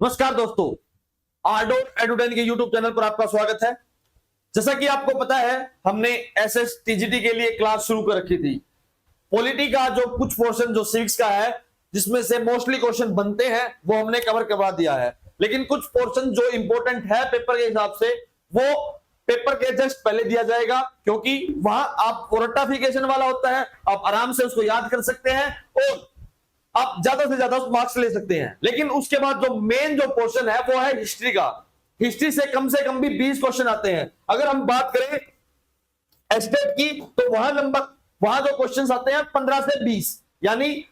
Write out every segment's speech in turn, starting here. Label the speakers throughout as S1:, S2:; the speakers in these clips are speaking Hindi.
S1: नमस्कार दोस्तों, आर्डो एडुटेन के यूट्यूब चैनल पर आपका स्वागत है। जैसा कि आपको पता है, हमने एसएस टीजीटी के लिए क्लास शुरू कर रखी थी। पॉलिटी का जो कुछ पोर्शन जो सिविक्स का है, जिसमें से मोस्टली क्वेश्चन बनते हैं, वो हमने कवर करवा दिया है। लेकिन कुछ पोर्शन जो इंपॉर्टेंट है पेपर के हिसाब से, वो पेपर के जस्ट पहले दिया जाएगा, क्योंकि वहां आप फोरटाफिकेशन वाला होता है, आप आराम से उसको याद कर सकते हैं और आप ज्यादा से ज्यादा मार्क्स ले सकते हैं। लेकिन उसके बाद जो मेन जो क्वेश्चन है वो है हिस्ट्री का। हिस्ट्री से कम भी 20 क्वेश्चन आते हैं। अगर हम बात करें एस्टेट की, तो वहां जो क्वेश्चंस आते हैं 15 से 20, यानी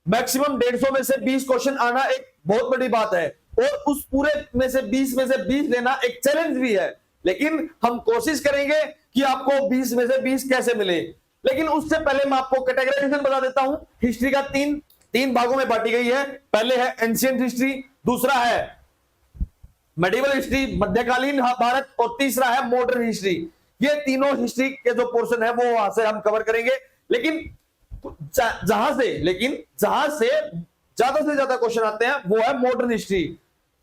S1: मैक्सिमम 150 में से 20 क्वेश्चन आना एक बहुत बड़ी बात है। और उस पूरे में से 20 लेना एक चैलेंज भी है। लेकिन हम कोशिश करेंगे कि आपको 20 में से 20 कैसे मिले। लेकिन उससे पहले मैं आपको कैटेगराइजेशन बता देता हूं। हिस्ट्री का तीन भागों में बांटी गई है। पहले है एंशिएंट हिस्ट्री, दूसरा है मेडिवल हिस्ट्री, मध्यकालीन भारत, और तीसरा है मॉडर्न हिस्ट्री। ये तीनों हिस्ट्री के जो पोर्शन है वो वहां से हम कवर करेंगे। लेकिन जहां से ज्यादा से ज्यादा क्वेश्चन आते हैं वो है मॉडर्न हिस्ट्री,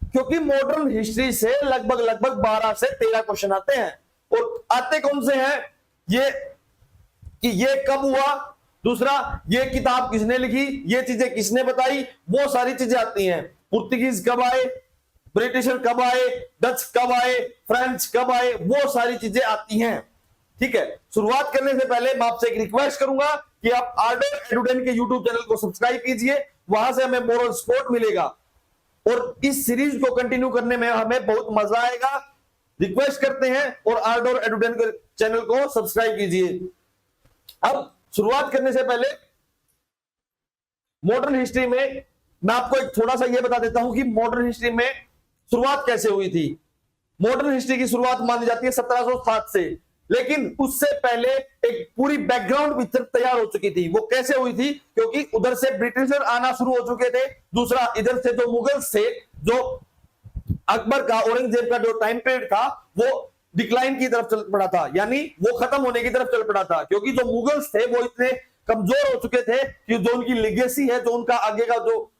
S1: क्योंकि मॉडर्न हिस्ट्री से लगभग 12 से 13 क्वेश्चन आते हैं। और आते कौन से हैं, ये कि ये कब हुआ, दूसरा ये किताब किसने लिखी, ये चीजें किसने बताई, वो सारी चीजें आती हैं। पुर्तगीज कब आए, ब्रिटिशर कब आए, डच कब आए, फ्रेंच कब आए, वो सारी चीजें आती हैं। ठीक है, शुरुआत करने से पहले मैं आपसे एक रिक्वेस्ट करूंगा कि आप आर्डो एडुटेन के यूट्यूब चैनल को सब्सक्राइब कीजिए। वहां से हमें मोरल सपोर्ट मिलेगा और इस सीरीज को कंटिन्यू करने में हमें बहुत मजा आएगा। रिक्वेस्ट करते हैं और आर्डो एडुटेन के चैनल को सब्सक्राइब कीजिए। अब शुरुआत करने से पहले मॉडर्न हिस्ट्री में मैं आपको एक थोड़ा सा यह बता देता हूं कि मॉडर्न हिस्ट्री में शुरुआत कैसे हुई थी। मॉडर्न हिस्ट्री की शुरुआत मानी जाती है 1707 से, लेकिन उससे पहले एक पूरी बैकग्राउंड पिक्चर तैयार हो चुकी थी। वो कैसे हुई थी, क्योंकि उधर से ब्रिटिशर आना शुरू हो चुके थे, दूसरा इधर से जो मुगल्स थे, जो अकबर का, औरंगजेब का जो टाइम पीरियड था, वो डिक्लाइन की तरफ चल पड़ा था, यानी वो खत्म होने की तरफ चल पड़ा था। क्योंकि जो मुगल्स थे वो इतने कमजोर हो चुके थे कि जो उनकी लेगेसी है, जो उनका आगे का जो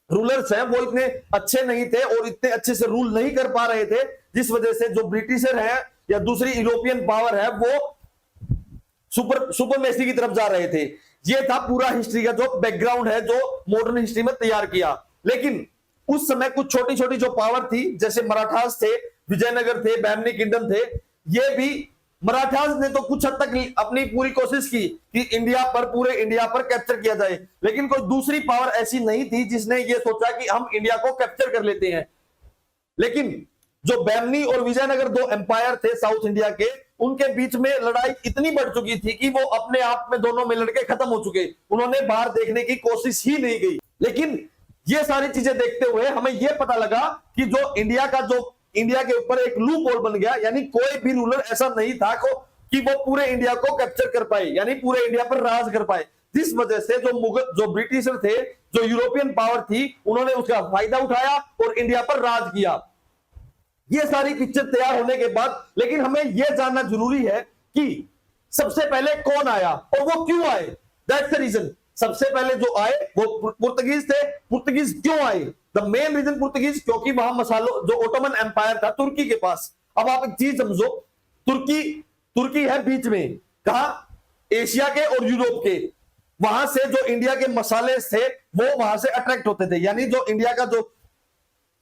S1: रूलर्स हैं, वो इतने अच्छे नहीं थे और इतने अच्छे से रूल नहीं कर पा रहे थे, जिस वजह से जो ब्रिटिशर है या दूसरी यूरोपियन पावर है वो सुपरमेसी की तरफ जा रहे थे। ये था पूरा हिस्ट्री का जो बैकग्राउंड है, जो मॉडर्न हिस्ट्री में तैयार किया। लेकिन उस समय कुछ छोटी छोटी जो पावर थी, जैसे मराठास थे, विजयनगर थे, बहमनी किंगडम थे, ये भी मराठास ने तो कुछ हद तक अपनी पूरी कोशिश की कि पूरे इंडिया पर कैप्चर किया जाए। लेकिन कोई दूसरी पावर ऐसी नहीं थी जिसने ये सोचा कि हम इंडिया को कैप्चर कर लेते हैं। लेकिन जो बहमनी और विजयनगर दो एम्पायर थे साउथ इंडिया के, उनके बीच में लड़ाई इतनी बढ़ चुकी थी कि वो अपने आप में दोनों में लड़के खत्म हो चुके। उन्होंने बाहर देखने की कोशिश ही नहीं की। लेकिन ये सारी चीजें देखते हुए हमें यह पता लगा कि जो इंडिया के ऊपर एक लूप होल बन गया, यानी कोई भी रूलर ऐसा नहीं था कि वो पूरे इंडिया को कैप्चर कर पाए, यानी पूरे इंडिया पर राज कर पाए। जिस वजह से जो ब्रिटिशर थे, जो यूरोपियन पावर थी, उन्होंने उसका फायदा उठाया और इंडिया पर राज किया। ये सारी पिक्चर तैयार होने के बाद, लेकिन हमें यह जानना जरूरी है कि सबसे पहले कौन आया और वो क्यों आए। That's the reason. सबसे पहले जो आए वो पुर्तगीज थे। पुर्तगीज क्यों आए? द मेन रीजन पुर्तगीज, क्योंकि वहां मसालों जो ओटोमन एम्पायर था तुर्की के पास। अब आप एक चीज समझो, तुर्की है बीच में, कहा एशिया के और यूरोप के। वहां से जो इंडिया के मसाले थे वो वहां से अट्रैक्ट होते थे, यानी जो इंडिया का जो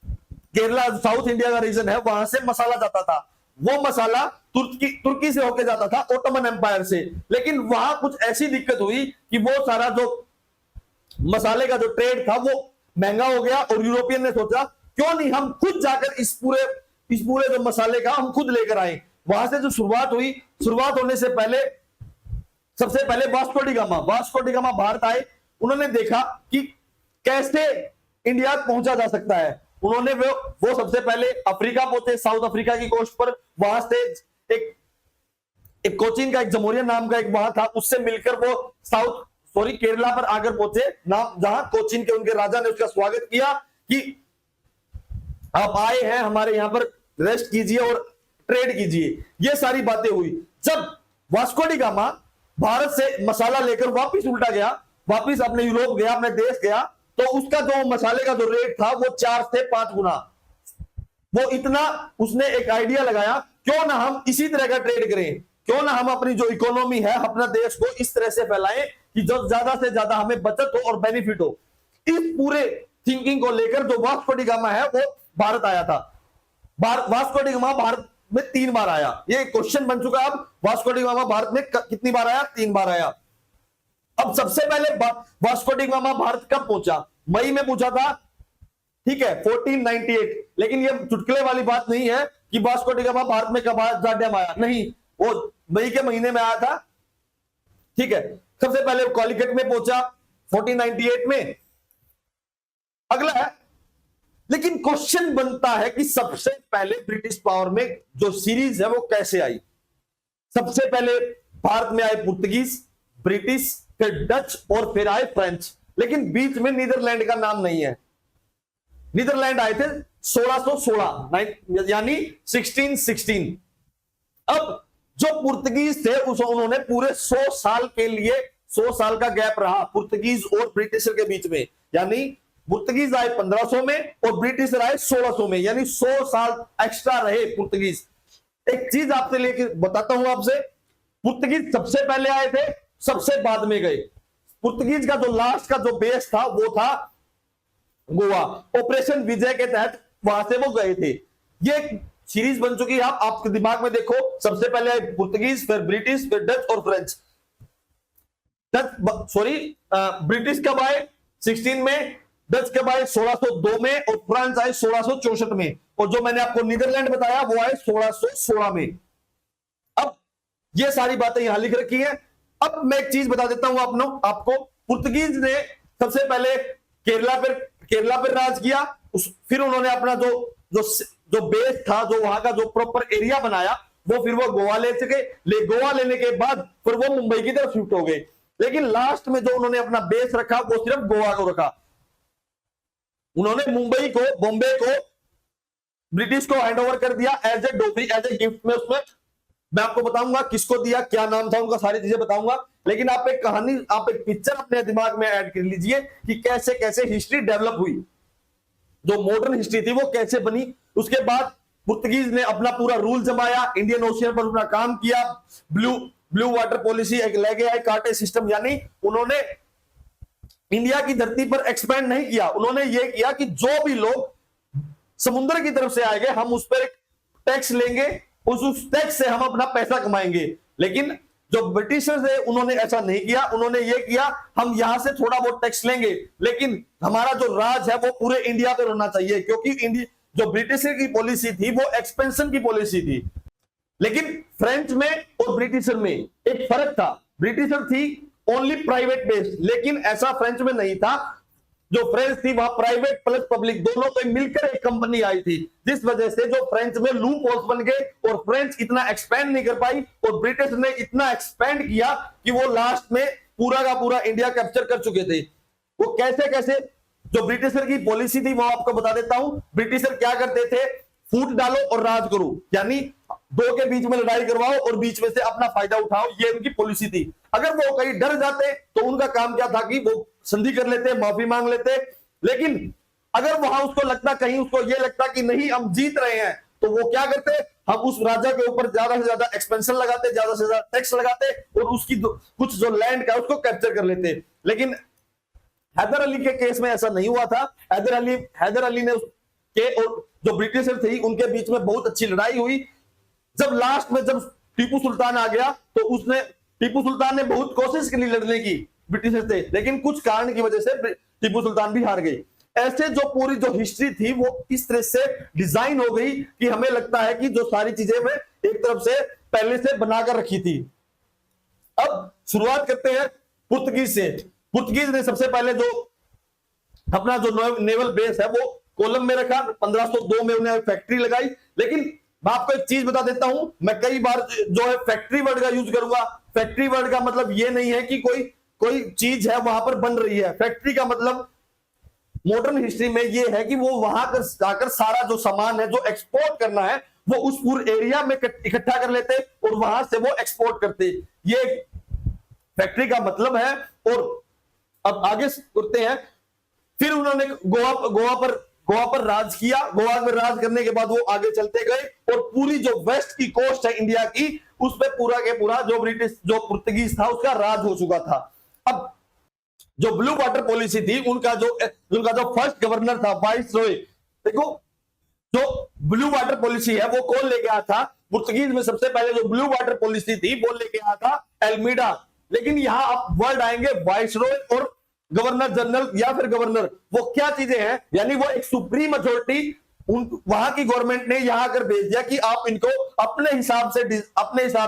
S1: केरला साउथ इंडिया का रीजन है, वहां से मसाला जाता था। वो मसाला तुर्की से होके जाता था, ओटोमन एम्पायर से। लेकिन वहां कुछ ऐसी दिक्कत हुई कि वो सारा जो मसाले का जो ट्रेड था वो महंगा हो गया और यूरोपियन ने सोचा क्यों नहीं हम खुद जाकर इस पूरे जो मसाले का हम खुद लेकर आए। वहां से जो शुरुआत होने से पहले सबसे पहले वास्को डी गामा भारत आए। उन्होंने देखा कि कैसे इंडिया पहुंचा जा सकता है। उन्होंने वो सबसे पहले अफ्रीका पहुंचे, साउथ अफ्रीका की कोस्ट पर। वहां से एक कोचीन का एक जमोरिया नाम का एक वहां था, उससे मिलकर वो केरला पर आकर पहुंचे, जहां कोचीन के उनके राजा ने उसका स्वागत किया कि आप आए हैं हमारे यहां पर, रेस्ट कीजिए और ट्रेड कीजिए। ये सारी बातें हुई। जब वास्को डी गामा भारत से मसाला लेकर वापिस उल्टा गया, वापिस अपने यूरोप गया, अपने देश गया, तो उसका जो मसाले का जो रेट था वो 4 से 5 गुना। वो इतना उसने एक आइडिया लगाया, क्यों ना हम इसी तरह का ट्रेड करें, क्यों ना हम अपनी जो इकोनॉमी है, अपना देश को इस तरह से फैलाएं कि जो ज्यादा से ज्यादा हमें बचत हो और बेनिफिट हो। इस पूरे थिंकिंग को लेकर जो वास्को डी गामा है वो भारत आया था। वास्को डी गामा भारत में 3 बार आया, ये क्वेश्चन बन चुका है। अब वास्को डी गामा भारत में कितनी बार आया? 3 बार आया। अब सबसे पहले वास्को डी गामा भारत कब पहुंचा? मई में पूछा था, ठीक है, 1498। लेकिन ये चुटकुले वाली बात नहीं है कि वास्को डी गामा भारत में कब आया, नहीं, वो मई के महीने में आया था, ठीक है। सबसे पहले कॉलिकट में पहुंचा 1498 में। अगला है, लेकिन क्वेश्चन बनता है कि सबसे पहले ब्रिटिश पावर में जो सीरीज है वो कैसे आई? सबसे पहले भारत में आए पुर्तगीज, ब्रिटिश, फिर डच और फिर आए फ्रेंच, लेकिन बीच में नीदरलैंड का नाम नहीं है। नीदरलैंड आए थे 1616 यानी 1616। अब जो पुर्तगीज थे उन्होंने पूरे 100 साल के लिए 100 साल का गैप रहा पुर्तगीज और ब्रिटिशर के बीच में, यानी पुर्तगीज आए 1500 में और ब्रिटिशर आए 1600 में, यानी 100 साल एक्स्ट्रा रहे पुर्तगीज। एक चीज आपसे लेके बताता हूं आपसे, पुर्तगीज सबसे पहले आए थे, सबसे बाद में गए। पुर्तगीज का जो लास्ट का जो बेस था वो था गोवा। ऑपरेशन विजय के तहत वहां से वो गए थे। ये सीरीज बन चुकी है, आप आपके दिमाग में देखो, सबसे पहले आए पुर्तगीज, फिर ब्रिटिश, फिर डच और फ्रेंच। ब्रिटिश कब आए? 16 में, डच कब आए? 1602 में, और फ्रांस आए 1664 में, और जो मैंने आपको नीदरलैंड बताया वो आए 1616 में। अब ये सारी बातें यहां लिख रखी है। अब मैं एक चीज बता देता हूं आपको। पुर्तगीज ने सबसे पहले केरला पर राज किया, फिर उन्होंने अपना जो बेस था, जो वहां का जो प्रॉपर एरिया बनाया, वो फिर वो गोवा ले सके। गोवा लेने के बाद फिर वो मुंबई की तरफ शिफ्ट हो गए। लेकिन लास्ट में जो उन्होंने अपना बेस रखा वो सिर्फ गोवा को रखा। उन्होंने मुंबई को, बॉम्बे को ब्रिटिश को हैंड ओवर कर दिया as a dowry, as a gift में। उसमें मैं आपको बताऊंगा किसको दिया, क्या नाम था उनका, सारी चीजें बताऊंगा। लेकिन आप एक कहानी, आप एक पिक्चर अपने दिमाग में ऐड कर लीजिए कि कैसे कैसे हिस्ट्री डेवलप हुई, जो मॉडर्न हिस्ट्री थी वो कैसे बनी। उसके बाद पुर्तगीज ने अपना पूरा रूल जमाया, इंडियन ओशियन पर अपना काम किया, ब्लू वाटर पॉलिसी एक ले गया, कार्टे सिस्टम, यानी उन्होंने इंडिया की धरती पर एक्सपेंड नहीं किया। उन्होंने ये किया कि जो भी लोग समुद्र की तरफ से आएंगे हम उस पर एक टैक्स लेंगे, उस टैक्स से हम अपना पैसा कमाएंगे। लेकिन जो ब्रिटिशर्स है उन्होंने ऐसा नहीं किया। उन्होंने ये किया, हम यहां से थोड़ा बहुत टैक्स लेंगे, लेकिन हमारा जो राज है वो पूरे इंडिया पर होना चाहिए, क्योंकि जो ब्रिटिशर की पॉलिसी थी वो एक्सपेंशन की पॉलिसी थी। लेकिन फ्रेंच में और ब्रिटिशर में एक फर्क था। ब्रिटिशर थी ओनली प्राइवेट बेस्ड, लेकिन ऐसा फ्रेंच में नहीं था। जो फ्रेंच थी वहां प्राइवेट प्लस पब्लिक दोनों को मिलकर एक कंपनी आई थी, जिस वजह से जो फ्रेंच में लूप होल्स बन गए और फ्रेंच इतना एक्सपेंड नहीं कर पाई, और ब्रिटिश ने इतना एक्सपेंड किया कि वो लास्ट में पूरा का पूरा इंडिया कैप्चर कर चुके थे। वो कैसे कैसे, जो ब्रिटिशर की पॉलिसी थी वो आपको बता देता हूं। ब्रिटिशर क्या करते थे, फूट डालो और राज करो, यानी दो के बीच में लड़ाई करवाओ और बीच में से अपना फायदा उठाओ, ये उनकी पॉलिसी थी। अगर वो कहीं डर जाते तो उनका काम क्या था कि वो संधि कर लेते, माफी मांग लेते। लेकिन अगर वहां उसको लगता, कहीं उसको ये लगता कि नहीं हम जीत रहे हैं, तो वो क्या करते, हम उस राजा के ऊपर ज्यादा से ज्यादा एक्सपेंशन लगाते, ज्यादा से ज्यादा टैक्स लगाते और उसकी कुछ जो लैंड का उसको कैप्चर कर लेते। लेकिन हैदर अली के केस में ऐसा नहीं हुआ था। हैदर अली ने के और जो ब्रिटिशर थे उनके बीच में बहुत अच्छी लड़ाई हुई। जब लास्ट में जब टीपू सुल्तान आ गया तो टीपू सुल्तान ने बहुत कोशिश की लड़ने की ब्रिटिशर से, लेकिन कुछ कारण की वजह से टीपू सुल्तान भी हार गए। ऐसे जो पूरी जो हिस्ट्री थी वो इस तरह से डिजाइन हो गई कि हमें लगता है कि जो सारी चीजें मैं एक तरफ से पहले से बनाकर रखी थी। अब शुरुआत करते हैं पुर्तगीज से। पुर्तगीज ने सबसे पहले जो अपना जो नेवल बेस है वो कोलम में रखा। 1502 में उन्हें फैक्ट्री लगाई। लेकिन मैं आपको एक चीज बता देता हूं, मैं कई बार जो है फैक्ट्री वर्ड का यूज करूंगा। फैक्ट्री वर्ड का मतलब ये नहीं है कि कोई चीज है वहां पर बन रही है। फैक्ट्री का मतलब मॉडर्न हिस्ट्री में ये है कि वो वहां कर जाकर सारा जो सामान है जो एक्सपोर्ट करना है वो उस पूरे एरिया में इकट्ठा कर लेते और वहां से वो एक्सपोर्ट करते। ये फैक्ट्री का मतलब है। और अब आगे करते हैं फिर उन्होंने गोवा पर राज किया। गोवा पर राज करने के बाद वो आगे चलते गए और पूरी जो वेस्ट की कोस्ट है इंडिया की, उस पे पूरा के पूरा जो पुर्तगीज था उसका राज हो चुका था। अब जो ब्लू वाटर पॉलिसी थी, उनका जो फर्स्ट गवर्नर था वाइस रॉय, देखो जो ब्लू वाटर पॉलिसी है वो कौन लेके आया था? पुर्तगीज में सबसे पहले जो ब्लू वाटर पॉलिसी थी वो लेके आया था एल्मीडा। लेकिन यहां आप वर्ड आएंगे वाइस रॉय और गवर्नर जनरल या फिर गवर्नर, वो क्या चीजें हैं? यानी वो एक सुप्रीम अथॉरिटी वहां की गवर्नमेंट ने यहां कर भेज दिया कि आप इनको अपने हिसाब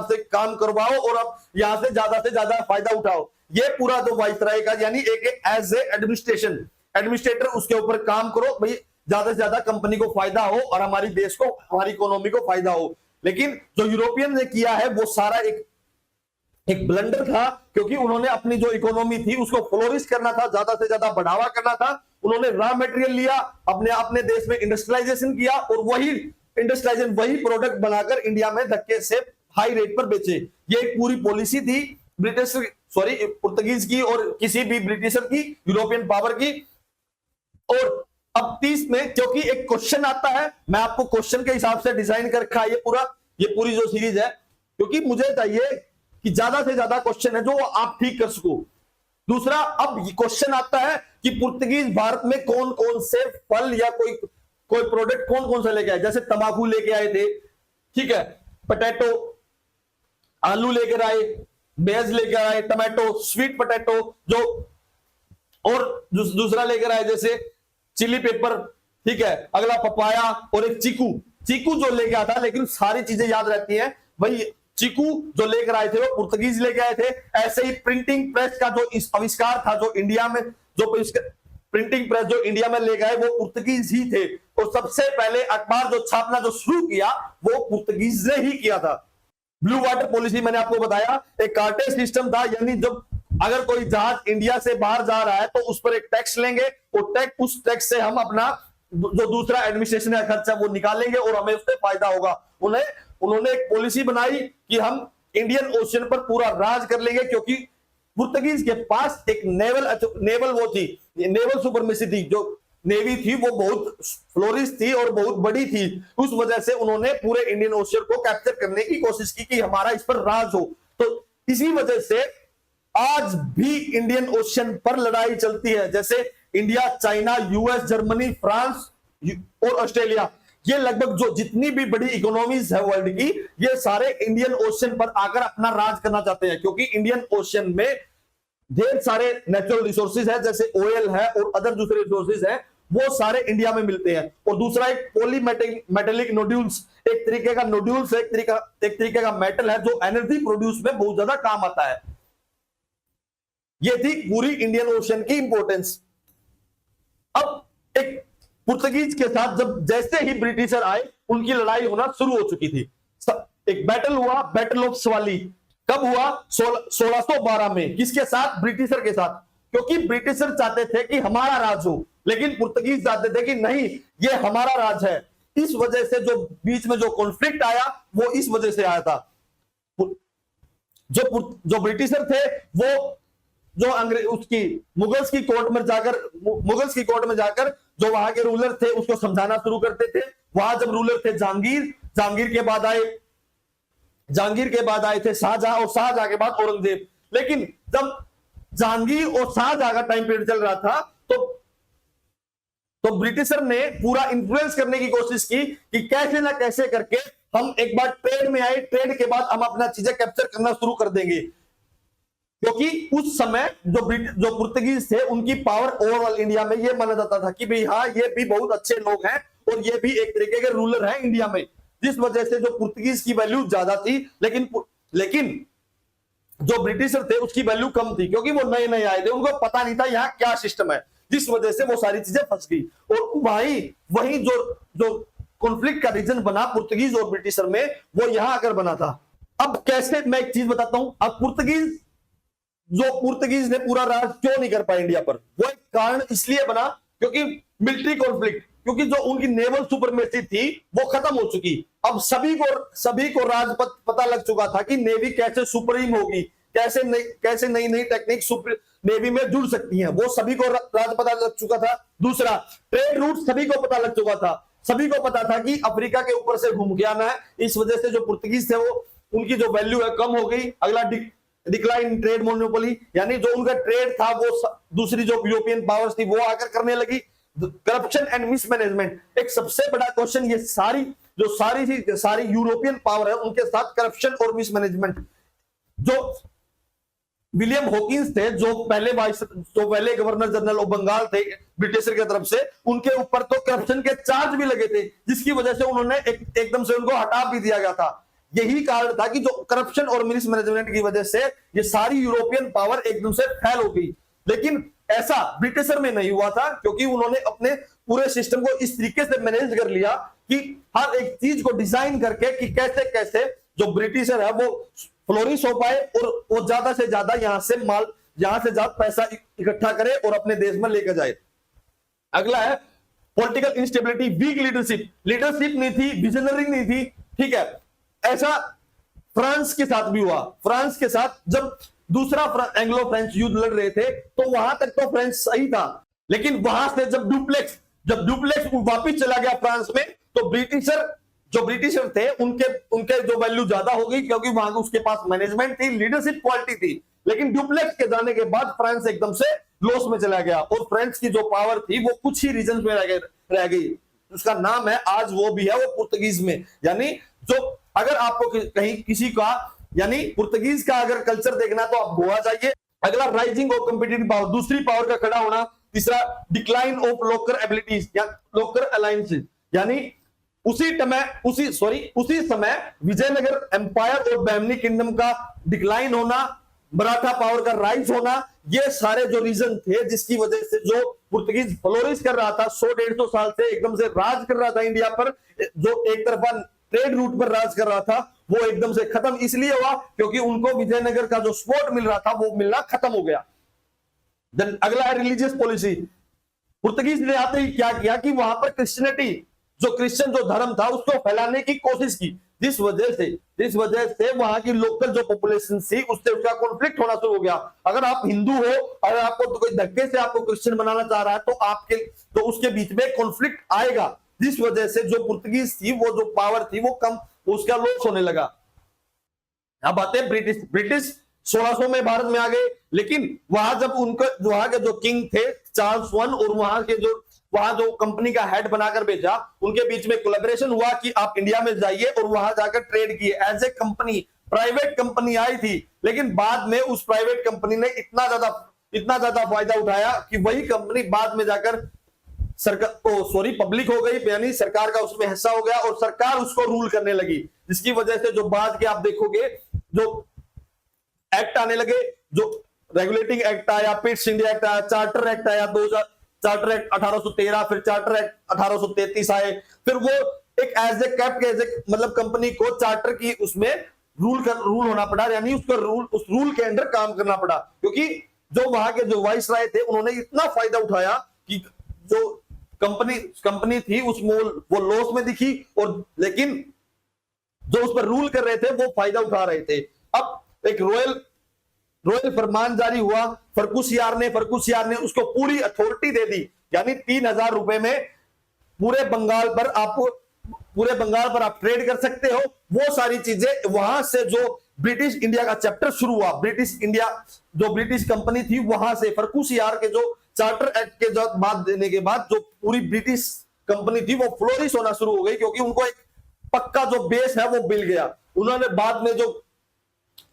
S1: से काम करवाओ और आप यहां से ज्यादा फायदा उठाओ। ये पूरा जो वाइसराय का, यानी एक एज ए एडमिनिस्ट्रेटर उसके ऊपर काम करो भाई, ज्यादा से ज्यादा कंपनी को फायदा हो और हमारी देश को, हमारी इकोनॉमी को फायदा हो। लेकिन जो यूरोपियन ने किया है वो सारा एक ब्लंडर था, क्योंकि उन्होंने अपनी जो इकोनॉमी थी उसको फ्लोरिश करना था, ज्यादा से ज्यादा बढ़ावा करना था। उन्होंने रॉ मटेरियल लिया, अपने देश में इंडस्ट्रियलाइजेशन किया और वही प्रोडक्ट बनाकर इंडिया में धक्के से हाई रेट पर बेचे। ये एक पूरी पॉलिसी थी पुर्तगीज की और किसी भी ब्रिटिशर की, यूरोपियन पावर की। और अब 30 में क्योंकि एक क्वेश्चन आता है, मैं आपको क्वेश्चन के हिसाब से डिजाइन कर रखा है ये पूरी जो सीरीज है, क्योंकि मुझे चाहिए कि ज्यादा से ज्यादा क्वेश्चन है जो आप ठीक कर सको। दूसरा, अब क्वेश्चन आता है कि पुर्तगीज भारत में कौन कौन से फल या कोई प्रोडक्ट कौन कौन सा लेके आए। जैसे तंबाकू लेके आए थे, ठीक है, पोटैटो, आलू लेकर आए, बेज लेकर आए, टमाटो, स्वीट पोटैटो, जो और दूसरा लेकर आए जैसे चिली पेपर, ठीक है, अगला पपाया और एक चीकू जो लेके आया था। लेकिन सारी चीजें याद रहती हैं भाई, चीकू जो लेकर आए थे वो पुर्तगीज लेके आए थे। ऐसे ही प्रिंटिंग प्रेस का जो आविष्कार था, जो इंडिया में प्रिंटिंग प्रेस जो इंडिया में लेके आए वो पुर्तगीज ही थे। और सबसे पहले अखबार जो छापना जो शुरू किया वो पुर्तगीज ने ही किया था। ब्लू वाटर पॉलिसी मैंने आपको बताया एक कार्टेज सिस्टम था, यानी जब अगर कोई जहाज इंडिया से बाहर जा रहा है तो उस पर एक टैक्स लेंगे और उस टैक्स से हम अपना जो दूसरा एडमिनिस्ट्रेशन का खर्चा वो निकालेंगे और हमें उससे फायदा होगा। उन्होंने एक पॉलिसी बनाई कि हम इंडियन ओशियन पर पूरा राज कर लेंगे, क्योंकि पुर्तगीज के पास एक नेवल सुपरमेसी थी, जो नेवी थी वो बहुत फ्लोरिश थी और बहुत बड़ी थी। उस वजह से उन्होंने पूरे इंडियन ओशियन को कैप्चर करने की कोशिश की कि हमारा इस पर राज हो। तो इसी वजह से आज भी इंडियन ओशियन पर लड़ाई चलती है। जैसे India, China, US, Germany, France और ऑस्ट्रेलिया, ये लगभग जो जितनी भी बड़ी इकोनॉमीज है वर्ल्ड की, ये सारे इंडियन ओशियन पर आकर अपना राज करना चाहते हैं, क्योंकि इंडियन ओशियन में ढेर सारे नेचुरल रिसोर्सेज है, जैसे ऑयल है और अदर दूसरे रिसोर्सेज है, वो सारे इंडिया में मिलते हैं। और दूसरा एक पॉलीमेटेलिक नोड्यूल्स, एक तरीके का नोड्यूल्स है, एक तरीके का मेटल है जो एनर्जी प्रोड्यूस में बहुत ज्यादा काम आता है। ये थी पूरी इंडियन ओशियन की इंपॉर्टेंस। अब एक पुर्तगीज के साथ जैसे ही ब्रिटिशर आए, उनकी लड़ाई होना शुरू हो चुकी थी। एक बैटल हुआ, बैटल ऑफ सवाली। कब हुआ? 1612 में। किसके साथ? ब्रिटिशर के साथ। क्योंकि ब्रिटिशर चाहते थे कि हमारा राज हो, लेकिन पुर्तगीज चाहते थे कि नहीं, ये हमारा राज है। इस वजह से जो बीच में जो कॉन्फ्लिक्ट आया वो इस वजह से आया था। जो ब्रिटिशर थे वो जो मुगल्स की कोर्ट में जाकर जो वहां के रूलर थे उसको समझाना शुरू करते थे। वहां जब रूलर थे जहांगीर के बाद आए थे शाहजहां, और शाहजहां के बाद औरंगजेब। लेकिन जब जहांगीर और शाहजहां का टाइम पीरियड चल रहा था तो ब्रिटिशर ने पूरा इन्फ्लुएंस करने की कोशिश की कि कैसे ना कैसे करके हम एक बार ट्रेड में आए, ट्रेड के बाद हम अपना चीजें कैप्चर करना शुरू कर देंगे। क्योंकि उस समय जो पुर्तगीज थे उनकी पावर ओवरऑल इंडिया में ये माना जाता था कि भाई हाँ, ये भी बहुत अच्छे लोग हैं और ये भी एक तरीके के रूलर हैं इंडिया में। जिस वजह से जो पुर्तगीज की वैल्यू ज्यादा थी, लेकिन जो ब्रिटिशर थे उसकी वैल्यू कम थी, क्योंकि वो नए नए आए थे, उनको पता नहीं था यहाँ क्या सिस्टम है, जिस वजह से वो सारी चीजें फंस गई। और वही जो कॉन्फ्लिक्ट का रीजन बना पुर्तगीज और ब्रिटिशर में, वो यहां आकर बना था। अब कैसे, मैं एक चीज बताता हूं। अब पुर्तगीज ने पूरा राज क्यों नहीं कर पाए इंडिया पर, वो एक कारण इसलिए बना क्योंकि मिलिट्री कॉन्फ्लिक्ट, क्योंकि जो उनकी नेवल सुपरमेसी थी वो खत्म हो चुकी। अब सभी को राजपथ पता लग चुका था कि नेवी कैसे सुप्रीम होगी, कैसे नई नई टेक्निक नेवी में जुड़ सकती हैं, वो सभी को राज पता लग चुका था। दूसरा, ट्रेड रूट सभी को पता लग चुका था, सभी को पता था कि अफ्रीका के ऊपर से घूम के आना है। इस वजह से जो पुर्तगीज थे वो उनकी जो वैल्यू है कम हो गई। अगला डिक्लाइन ट्रेड मोनोपोली, यानी जो उनका ट्रेड था वो दूसरी जो यूरोपियन पावर्स थी वो आकर करने लगी। करप्शन एंड मिसमैनेजमेंट, एक सबसे बड़ा क्वेश्चन, ये सारी यूरोपियन पावर है उनके साथ करप्शन और मिसमैनेजमेंट। जो विलियम हॉकिंस थे, जो पहले गवर्नर जनरल ऑफ बंगाल थे ब्रिटिशर की तरफ से, उनके ऊपर तो करप्शन के चार्ज भी लगे थे, जिसकी वजह से उन्होंने एकदम से उनको हटा भी दिया गया था। यही कारण था कि जो करप्शन और मिसमैनेजमेंट की वजह से ये सारी यूरोपियन पावर एकदम से फेल हो गई। लेकिन ऐसा ब्रिटिशर में नहीं हुआ था, क्योंकि उन्होंने अपने पूरे सिस्टम को इस तरीके से मैनेज कर लिया कि हर एक चीज को डिजाइन करके कि कैसे कैसे जो ब्रिटिशर है वो फ्लोरिश हो पाए और वो ज्यादा से ज्यादा यहां से ज्यादा पैसा इकट्ठा करे और अपने देश में लेकर जाए। अगला है पॉलिटिकल इंस्टेबिलिटी, वीक लीडरशिप नहीं थी, विजनरी नहीं थी। ठीक है, ऐसा फ्रांस के साथ भी हुआ। फ्रांस के साथ जब दूसरा एंग्लो फ्रेंच युद्ध लड़ रहे थे तो वहां तक तो फ्रेंच सही था, लेकिन वहां से जब डुप्लेक्स वापिस चला गया फ्रांस में, तो ब्रिटिशर थे उनके जो वैल्यू ज्यादा हो गई, क्योंकि वहां उसके पास मैनेजमेंट थी, लीडरशिप क्वालिटी थी। लेकिन डुप्लेक्स के जाने के बाद फ्रांस एकदम से लॉस में चला गया और फ्रेंच की जो पावर थी वो कुछ ही रीजन में रह गई। उसका नाम है, आज वो भी है, वो पुर्तगीज में। यानी जो अगर आपको कहीं किसी का यानी पुर्तगीज का अगर कल्चर देखना तो आप गोवा जाइए। अगला राइजिंग ऑफ कॉम्पिटिटिव पावर, दूसरी पावर का खड़ा होना। तीसरा डिक्लाइन ऑफ लोकल एबिलिटीज या लोकल अलायंसेस, यानी उसी समय विजयनगर एम्पायर और बहमनी किंगडम का डिक्लाइन होना, मराठा पावर का राइज होना, ये सारे जो रीजन थे जिसकी वजह से जो पुर्तगीज फ्लोरिश कर रहा था 100-150 साल से, एकदम से राज कर रहा था इंडिया पर, जो एक तरफा ट्रेड रूट पर राज कर रहा था, वो एकदम से खत्म इसलिए हुआ क्योंकि उनको विजयनगर का जो सपोर्ट मिल रहा था वो मिलना खत्म हो गया। देन अगला है रिलीजियस पॉलिसी। पुर्तगीज ने आते ही क्या किया कि वहां पर क्रिश्चियनिटी, जो क्रिश्चियन जो धर्म था उसको फैलाने की कोशिश की, जिस वजह से वहां की लोकल जो पॉपुलेशन थी उससे उसका कॉन्फ्लिक्ट होना शुरू हो गया। अगर आप हिंदू हो, अगर आपको तो कोई धक्के से आपको क्रिश्चियन बनाना चाह रहा है तो उसके बीच में कॉन्फ्लिक्ट आएगा, जिस वजह से जो पुर्तगीज थी वो जो पावर थी वो कम, उसका लॉस होने लगा। अब आते हैं ब्रिटिश 1600 में भारत में आ गए, लेकिन वहां जब वहां के जो किंग थे चार्ल्स वन और वहां जो कंपनी का हेड बनाकर भेजा, उनके बीच में कोलैबोरेशन हुआ कि आप इंडिया में जाइए और वहां जाकर ट्रेड किए। As a company, private company आई थी, लेकिन बाद में उस प्राइवेट कंपनी ने इतना ज्यादा फायदा उठाया कि वही कंपनी बाद में जाकर पब्लिक हो गई, यानी सरकार का उसमें हिस्सा हो गया और सरकार उसको रूल करने लगी, जिसकी वजह से जो बाद के आप देखोगे जो एक्ट आने लगे, जो रेगुलेटिंग एक्ट आया, पिट्स इंडिया एक्ट आया, चार्टर एक्ट आया 2000, चार्टर एक्ट 1813, फिर चार्टर एक्ट 1833 आए, फिर वो एक एज ए मतलब कंपनी को चार्टर की उसमें रूल होना पड़ा, यानी उस रूल के अंडर काम करना पड़ा, क्योंकि जो वहां के जो वाइसराय थे उन्होंने इतना फायदा उठाया कि जो कंपनी थी उसमें वो लॉस में दिखी, और लेकिन जो उस पर रूल कर रहे थे वो फायदा उठा रहे थे। अब एक रॉयल फरमान जारी हुआ, फर्कुसियार ने उसको पूरी अथॉरिटी दे दी, यानी 3000 रुपए में पूरे बंगाल पर आप ट्रेड कर सकते हो। वो सारी चीजें वहां से जो ब्रिटिश इंडिया का चैप्टर शुरू हुआ, ब्रिटिश कंपनी थी वहां से फर्कुसियार के जो चार्टर एक्ट के बाद देने के बाद जो पूरी ब्रिटिश कंपनी थी वो फ्लोरिश होना शुरू हो गई, क्योंकि उनको एक पक्का जो बेस है वो मिल गया। उन्होंने बाद में जो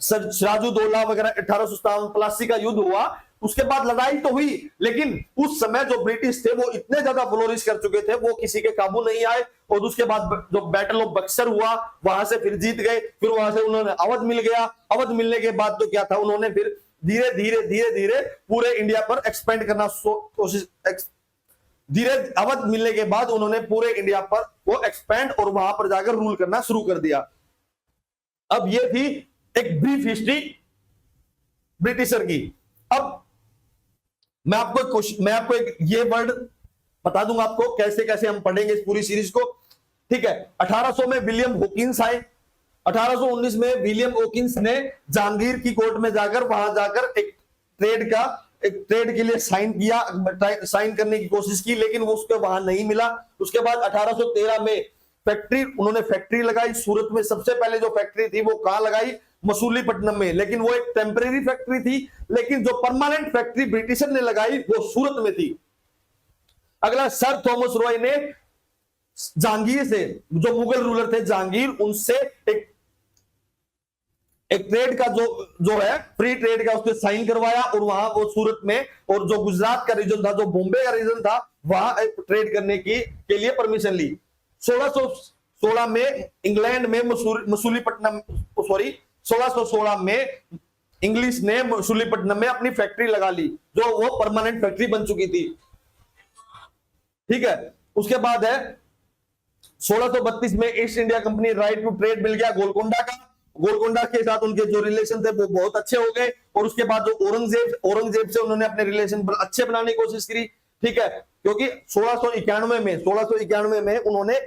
S1: सिराजुद्दौला वगैरह 1857 प्लासी का युद्ध हुआ, उसके बाद लड़ाई तो हुई, लेकिन उस समय जो ब्रिटिश थे वो इतने ज्यादा फ्लोरिश कर चुके थे, वो किसी के काबू नहीं आए। और उसके बाद जो बैटल ऑफ बक्सर हुआ, वहां से फिर जीत गए, फिर वहां से उन्होंने अवध मिल गया। अवध मिलने के बाद तो क्या था, उन्होंने फिर धीरे धीरे पूरे इंडिया पर एक्सपेंड करना कोशिश, अवध मिलने के बाद उन्होंने पूरे इंडिया पर वो एक्सपेंड और वहां पर जाकर रूल करना शुरू कर दिया। अब ये थी एक ब्रीफ हिस्ट्री ब्रिटिशर की। अब मैं आपको एक ये वर्ड बता दूंगा आपको कैसे कैसे हम पढ़ेंगे इस पूरी सीरीज को। ठीक है, 1800 में विलियम हॉकिंस आए। 1819 में विलियम हॉकिंस ने जहांगीर की कोर्ट में जाकर वहां जाकर एक ट्रेड का एक ट्रेड के लिए साइन किया, साइन करने की कोशिश की, लेकिन वो उसको वहां नहीं मिला। उसके बाद 1813 में उन्होंने फैक्ट्री लगाई सूरत में। सबसे पहले जो फैक्ट्री थी वो कहां लगाई? मसूलीपट्टनम में, लेकिन वो एक टेम्परेरी फैक्ट्री थी। लेकिन जो परमानेंट फैक्ट्री ब्रिटिशर ने लगाई वो सूरत में थी। अगला, सर थॉमस रॉय ने जहांगीर से, जो मुगल रूलर थे जहांगीर, उनसे एक ट्रेड का जो है फ्री ट्रेड का उसने साइन करवाया, और वहां वो सूरत में, और जो गुजरात का रीजन था, जो बॉम्बे का रीजन था, वहां ट्रेड करने के लिए परमिशन ली। 1616 में इंग्लैंड में मसूलीपट्टनम, सॉरी 1616 में इंग्लिश ने मसूलीपट्टनम में अपनी फैक्ट्री लगा ली, जो वो परमानेंट फैक्ट्री बन चुकी थी। ठीक है, उसके बाद है 1632 में East India Company right to trade मिल गया गोलकोंडा का। गोलकोंडा के साथ उनके जो रिलेशन थे वो बहुत अच्छे हो गए, और उसके बाद जो औरंगजेब से उन्होंने अपने रिलेशन अच्छे बनाने की कोशिश करी। ठीक है, क्योंकि 1691 में उन्होंने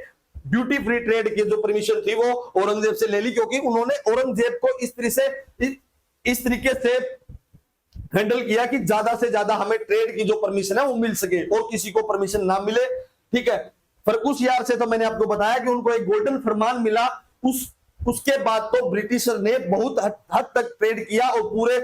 S1: ड्यूटी फ्री ट्रेड की जो परमिशन थी वो औरंगजेब से ले ली, क्योंकि उन्होंने औरंगजेब को इस तरीके से हैंडल किया कि ज्यादा से ज्यादा हमें ट्रेड की जो परमिशन है वो मिल सके और किसी को परमिशन ना मिले। ठीक है, फर्रुख यार से तो मैंने आपको बताया कि उनको एक गोल्डन फरमान मिला। उसके बाद तो ब्रिटिशर ने बहुत हद तक ट्रेड किया, और पूरे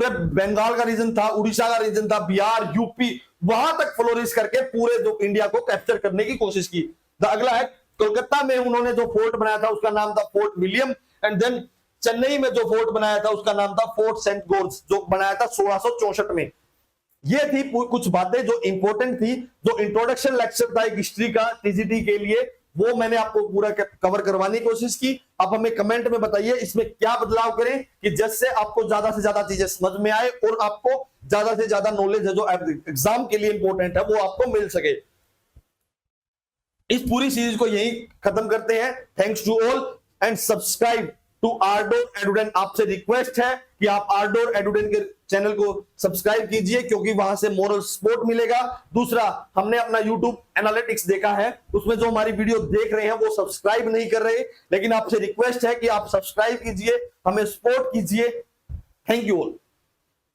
S1: बंगाल का रीजन था, उड़ीसा का रीजन था, बिहार, यूपी, वहां तक फ्लोरिश करके पूरे जो इंडिया को कैप्चर करने की कोशिश की। अगला है कोलकाता में उन्होंने जो फोर्ट बनाया था उसका नाम था Fort William, and then Chennai में जो फोर्ट बनाया था उसका नाम था फोर्ट सेंट जॉर्ज, जो बनाया था 1664 में। ये थी कुछ बातें जो इंपॉर्टेंट थी, जो इंट्रोडक्शन लेक्चर था एक हिस्ट्री का टीजीटी के लिए, वो मैंने आपको पूरा कवर करवाने की कोशिश की। आप हमें कमेंट में बताइए इसमें क्या बदलाव करें कि जिससे आपको ज्यादा से ज्यादा चीजें समझ में आए और आपको ज्यादा से ज्यादा नॉलेज है जो एग्जाम के लिए इंपॉर्टेंट है वो आपको मिल सके। इस पूरी सीरीज को यही खत्म करते हैं। Thanks to all and subscribe to आरडोर एडुडेंट। आपसे रिक्वेस्ट है कि आप आरडोर एडुडेंट के चैनल को सब्सक्राइब कीजिए, क्योंकि वहां से मोरल सपोर्ट मिलेगा। दूसरा, हमने अपना यूट्यूब एनालिटिक्स देखा है, उसमें जो हमारी वीडियो देख रहे हैं वो सब्सक्राइब नहीं कर रहे, लेकिन आपसे रिक्वेस्ट है कि आप सब्सक्राइब कीजिए, हमें सपोर्ट कीजिए। Thank you all.